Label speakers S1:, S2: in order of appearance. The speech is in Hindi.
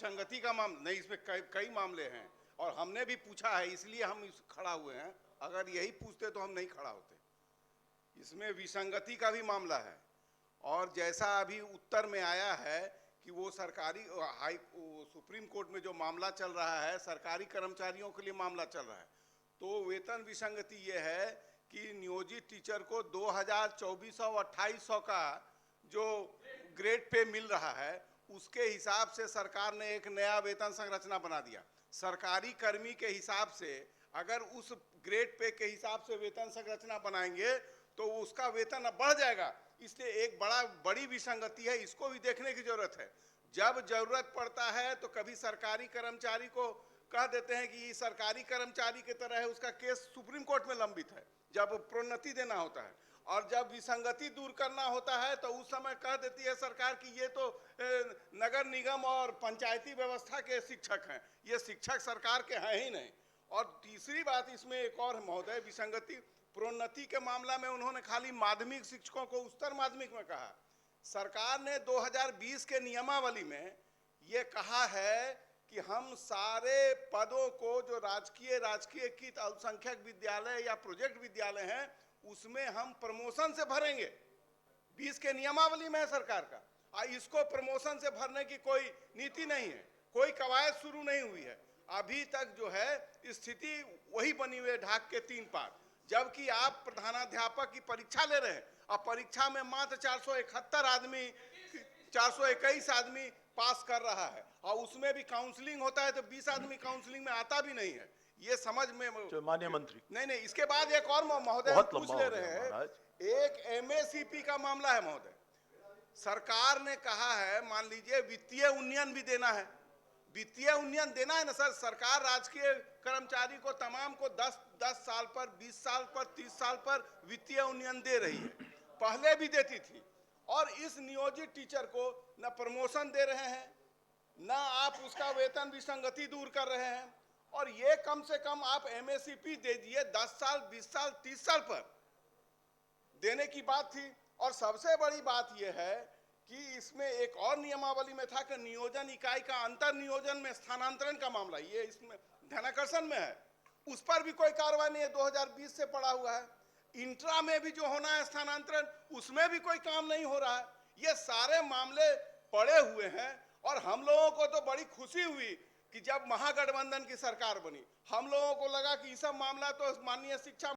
S1: विसंगति का मामला नहीं, इसमें कई मामले हैं और हमने भी पूछा है, इसलिए हम खड़ा हुए हैं। अगर यही पूछते तो हम नहीं खड़ा होते। इसमें विसंगति का भी मामला है और जैसा अभी उत्तर में आया है कि वो सरकारी सुप्रीम कोर्ट में जो मामला चल रहा है, सरकारी कर्मचारियों के लिए मामला चल रहा है, तो वेतन विसंगति ये है कि नियोजित टीचर को 2024 और 2800 का जो ग्रेड पे मिल रहा है, उसके हिसाब से सरकार ने एक नया वेतन संरचना बना दिया। सरकारी कर्मी के हिसाब से अगर उस ग्रेड पे के हिसाब से वेतन संरचना बनाएंगे तो उसका वेतन अब बढ़ जाएगा। इसलिए एक बड़ी विसंगति है, इसको भी देखने की जरूरत है। जब जरूरत पड़ता है तो कभी सरकारी कर्मचारी को कह देते हैं कि सरकारी कर्मचारी की तरह है, उसका केस सुप्रीम कोर्ट में लंबित है जब प्रोन्नति देना होता है, और जब विसंगति दूर करना होता है तो उस समय कह देती है सरकार कि ये तो नगर निगम और पंचायती व्यवस्था के शिक्षक हैं, ये शिक्षक सरकार के हैं ही नहीं। और तीसरी बात इसमें एक और महोदय विसंगति, प्रोन्नति के मामला में उन्होंने खाली माध्यमिक शिक्षकों को उच्चतर माध्यमिक में कहा। सरकार ने 2020 के नियमावली में ये कहा है कि हम सारे पदों को जो राजकीयकृत अल्पसंख्यक विद्यालय या प्रोजेक्ट विद्यालय हैं उसमें हम प्रमोशन से भरेंगे। 20 के नियमावली में है सरकार का, इसको प्रमोशन से भरने की कोई नीति नहीं है, कोई कवायद शुरू नहीं हुई है। अभी तक जो है स्थिति वही बनी हुई है, ढाक के 3 पार। जबकि आप प्रधानाध्यापक की परीक्षा ले रहे हैं और परीक्षा में मात्र 421 आदमी पास कर रहा है और उसमें भी काउंसलिंग होता है तो 20 आदमी काउंसलिंग में आता भी नहीं है। ये समझ में
S2: माननीय मंत्री
S1: नहीं, इसके बाद एक और महोदय पूछ ले रहे हैं, एक एमएससीपी का मामला है महोदय। सरकार ने कहा है, मान लीजिए वित्तीय उन्नयन भी देना है, वित्तीय उन्नयन देना है ना सर। सरकार राजकीय कर्मचारी को तमाम को 10 साल पर, 20 साल पर, 30 साल पर वित्तीय उन्नयन दे रही है, पहले भी देती थी। और इस नियोजित टीचर को न प्रमोशन दे रहे हैं, न आप उसका वेतन विसंगति दूर कर रहे हैं। और ये कम से कम आप एमएससीपी दे दिए 10 साल, 20 साल, 30 साल पर देने की बात थी। और सबसे बड़ी बात यह है कि इसमें एक और नियमावली में था कि नियोजन इकाई का अंतर नियोजन में स्थानांतरण का मामला, ये इसमें ध्यानाकर्षण में है, उस पर भी कोई कार्रवाई नहीं है, 2020 से पड़ा हुआ है। इंट्रा में भी जो होना है स्थानांतरण, उसमें भी कोई काम नहीं हो रहा है। ये सारे मामले पड़े हुए हैं और हम लोगों को तो बड़ी खुशी हुई कि जब महागठबंधन की सरकार बनी, हम लोगों को लगा कि ये सब मामला तो माननीय शिक्षा